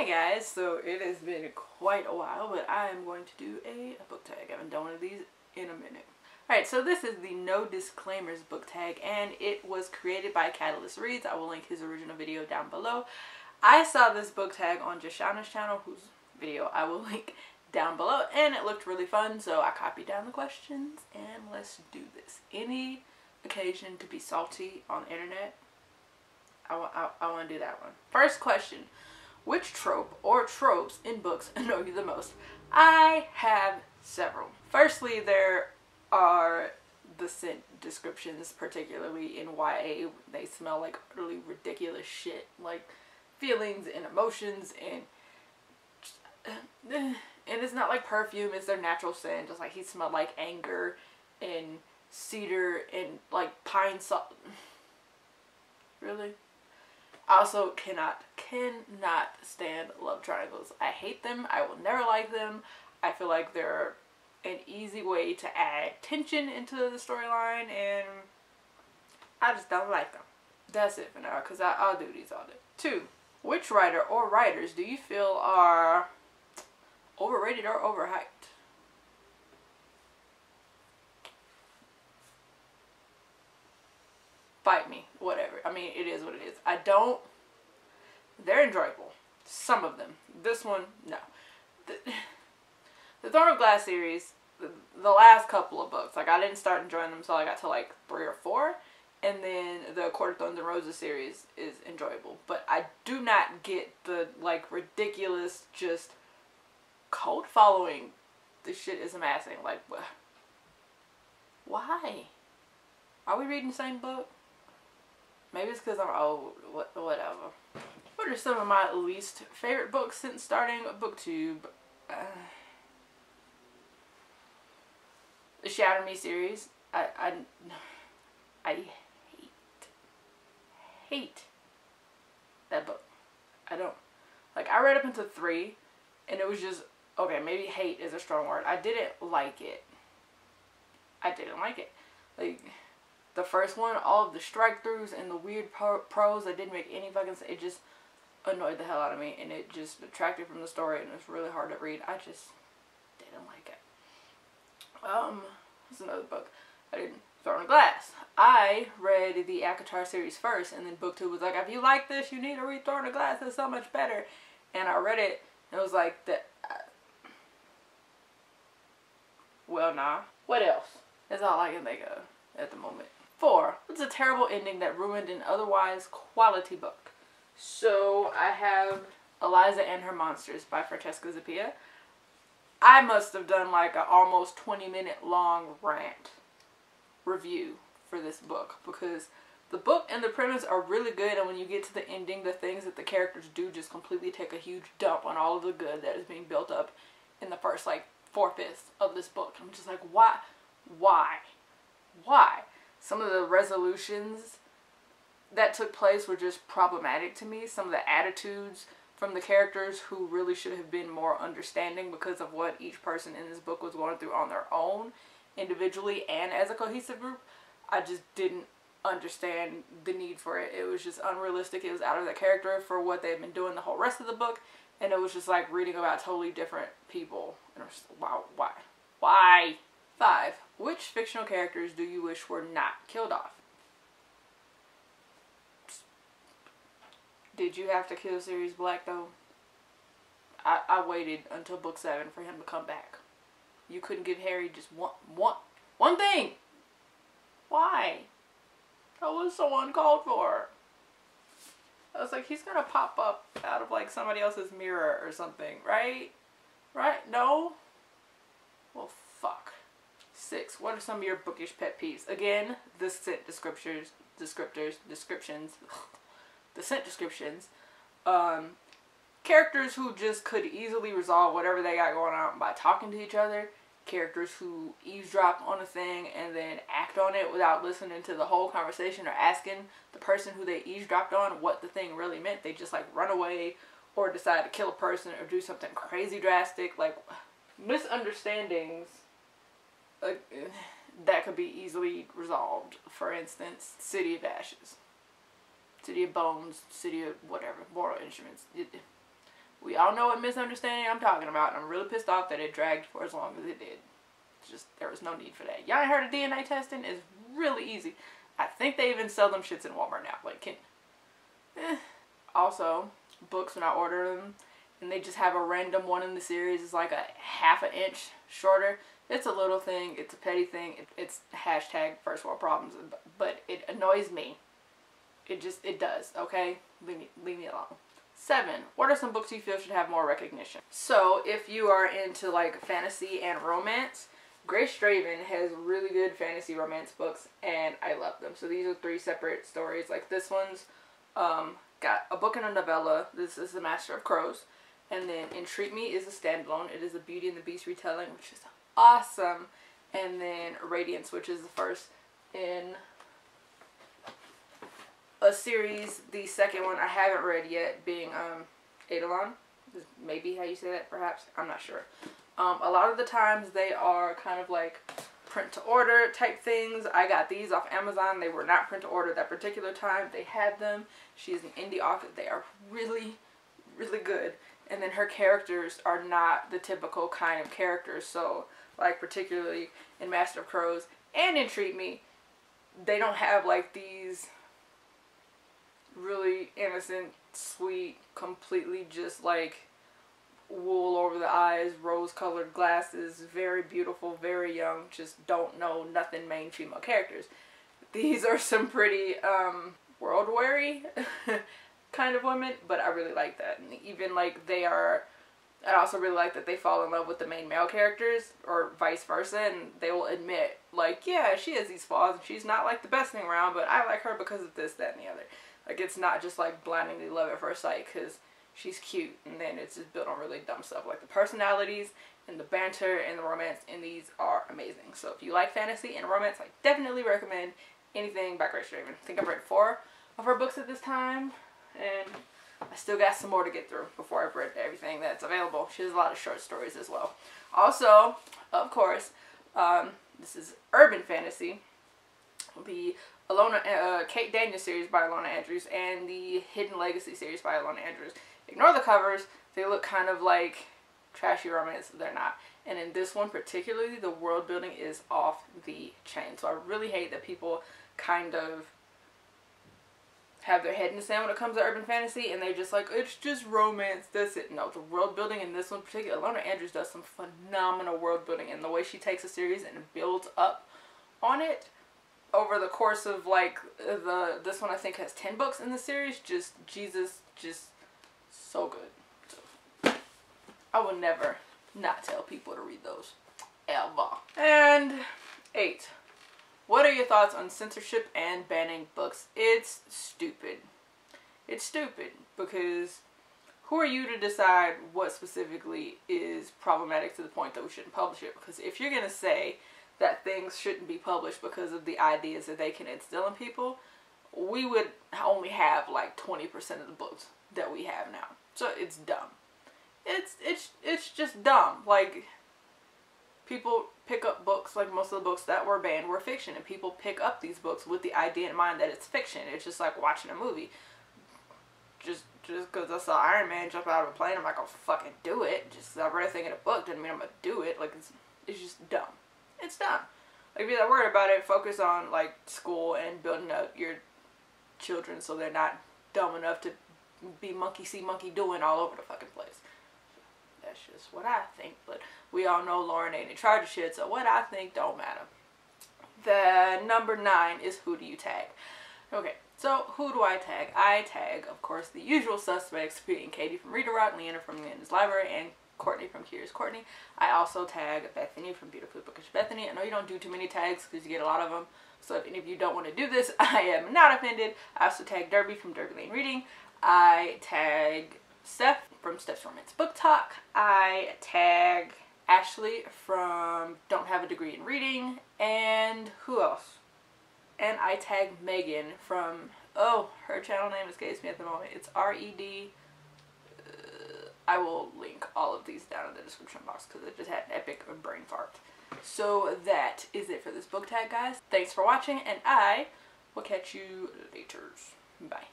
Hi guys, so it has been quite a while, but I am going to do a book tag. I haven't done one of these in a minute. Alright, so this is the No Disclaimers book tag, and it was created by Catalyst Reads. I will link his original video down below. I saw this book tag on Jashana's channel, whose video I will link down below, and it looked really fun, so I copied down the questions, and let's do this. Any occasion to be salty on the internet, I want to do that one. First question. Which trope or tropes in books annoy you the most? I have several. Firstly, there are the scent descriptions, particularly in YA. They smell like utterly ridiculous shit, like feelings and emotions, and it's not like perfume, it's their natural scent. Just like he smelled like anger and cedar and like pine salt. Really? I also cannot stand love triangles. I hate them. I will never like them. I feel like they're an easy way to add tension into the storyline, and I just don't like them. That's it for now, because I'll do these all day. 2. Which writer or writers do you feel are overrated or overhyped? Fight me, whatever. I mean, it is what it is. They're enjoyable. Some of them. This one, no. The Throne of Glass series, the last couple of books, like I didn't start enjoying them until I got to like 3 or 4. And then the Court of Thorns and Roses series is enjoyable. But I do not get the like ridiculous just cult following this shit is amassing. Like, why? Are we reading the same book? Maybe it's because I'm old. Whatever. What are some of my least favorite books since starting BookTube? The Shatter Me series. I hate that book. I don't. Like, I read up into 3, and it was just, okay, maybe hate is a strong word. I didn't like it. Like, the first one, all of the strike-throughs and the weird prose that didn't make any fucking sense, it just annoyed the hell out of me, and it just detracted from the story, and it was really hard to read. I just didn't like it. What's another book I didn't? Throne of Glass. I read the ACOTAR series first, and then BookTube was like, if you like this, you need to read Throne of Glass, it's so much better. And I read it, and it was like, well, nah. What else? That's all I can think of at the moment. 4. What's a terrible ending that ruined an otherwise quality book? So, I have Eliza and Her Monsters by Francesca Zappia. I must have done like an almost 20-minute long rant review for this book, because the book and the premise are really good, and when you get to the ending, the things that the characters do just completely take a huge dump on all of the good that is being built up in the first like 4/5 of this book. I'm just like, why? Some of the resolutions that took place were just problematic to me. Some of the attitudes from the characters who really should have been more understanding because of what each person in this book was going through on their own, individually and as a cohesive group, I just didn't understand the need for it. It was just unrealistic. It was out of the character for what they've been doing the whole rest of the book, and it was just like reading about totally different people. And I was just, wow, why? 5. Which fictional characters do you wish were not killed off? Did you have to kill Sirius Black though? I waited until book 7 for him to come back. You couldn't give Harry just one thing. Why? That was so uncalled for. I was like, he's gonna pop up out of like somebody else's mirror or something, right? Right? No? Well, fuck. 6. What are some of your bookish pet peeves? Again, the scent descriptions. The scent descriptions. Characters who just could easily resolve whatever they got going on by talking to each other. Characters who eavesdrop on a thing and then act on it without listening to the whole conversation or asking the person who they eavesdropped on what the thing really meant. They just like run away or decide to kill a person or do something crazy drastic. Like, misunderstandings that could be easily resolved. For instance, City of Ashes. City of Bones, City of whatever, Mortal Instruments. We Y'all know what misunderstanding I'm talking about, and I'm really pissed off that it dragged for as long as it did. Just, there was no need for that. Y'all ain't heard of DNA testing? It's really easy. I think they even sell them shits in Walmart now. Like, Also, books, when I order them, and they just have a random one in the series, it's like a half an inch shorter. It's a little thing. It's a petty thing. It's hashtag first world problems, but it annoys me. It does, okay? Leave me alone. 7. What are some books you feel should have more recognition? So, if you are into, like, fantasy and romance, Grace Draven has really good fantasy romance books, and I love them. So, these are 3 separate stories. Like, this one's got a book and a novella. This is The Master of Crows. And then Entreat Me is a standalone. It is a Beauty and the Beast retelling, which is awesome. And then Radiance, which is the first in a series. The second one I haven't read yet, being Eidolon. Maybe how you say that, perhaps. I'm not sure. A lot of the times they are kind of like print to order type things. I got these off Amazon. They were not print to order that particular time. They had them. She's an indie author. They are really, really good. And then her characters are not the typical kind of characters. So, like, particularly in Master of Crows and Entreat Me, they don't have, like, these really innocent, sweet, completely just, like, wool over the eyes, rose-colored glasses, very beautiful, very young, just don't know nothing main female characters. These are some pretty, world-weary kind of women, but I really like that. And even, like, I also really like that they fall in love with the main male characters, or vice versa, and they will admit, like, yeah, she has these flaws, and she's not, like, the best thing around, but I like her because of this, that, and the other. Like, it's not just, like, blindingly love at first sight, because she's cute, and then it's just built on really dumb stuff. Like, the personalities and the banter and the romance in these are amazing. So if you like fantasy and romance, I definitely recommend anything by Grace Draven. I think I've read 4 of her books at this time, and I still got some more to get through before I've read everything that's available. She has a lot of short stories as well. Also, of course, this is urban fantasy. The Kate Daniels series by Ilona Andrews and the Hidden Legacy series by Ilona Andrews. Ignore the covers. They look kind of like trashy romance. They're not. And in this one particularly, the world building is off the chain. So I really hate that people kind of have their head in the sand when it comes to urban fantasy, and they're just like, it's just romance, that's it. No, the world building in this one particularly, Ilona Andrews does some phenomenal world building, and the way she takes a series and builds up on it over the course of, like, this one I think has 10 books in the series, just so good. So, I will never not tell people to read those, ever. And 8. What are your thoughts on censorship and banning books? It's stupid. It's stupid because who are you to decide what specifically is problematic to the point that we shouldn't publish it? Because if you're going to say that things shouldn't be published because of the ideas that they can instill in people, we would only have like 20% of the books that we have now. So it's dumb. It's just dumb. Like, people pick up books, like most of the books that were banned were fiction, and people pick up these books with the idea in mind that it's fiction. It's just like watching a movie. Just because I saw Iron Man jump out of a plane, I'm not gonna fucking do it. Just I read a thing in a book doesn't mean I'm gonna do it. Like, it's just dumb. It's dumb. Like, if you're not worried about it, focus on, like, school and building up your children so they're not dumb enough to be monkey see, monkey doing all over the fucking place. That's just what I think, but we all know Lauren ain't in charge of shit, so what I think don't matter. The number 9 is who do you tag? Okay, so who do I tag? I tag, of course, the usual suspects, being Katie from Read Aloud, Liene from Liene's Library, and Cortney from Curious Cortney. I also tag Bethany from Beautifully Bookish Bethany. I know you don't do too many tags because you get a lot of them, so if any of you don't want to do this, I am not offended. I also tag Derby from Derby Lane Reading. I tag Steph from Steph's Romance Book Talk. I tag Ashley from Don't Have a Degree in Reading. And who else? And I tag Megan from, oh, her channel name escapes me at the moment. It's R.E.D. I will link all of these down in the description box because it just had an epic brain fart. So that is it for this book tag, guys. Thanks for watching, and I will catch you later. Bye.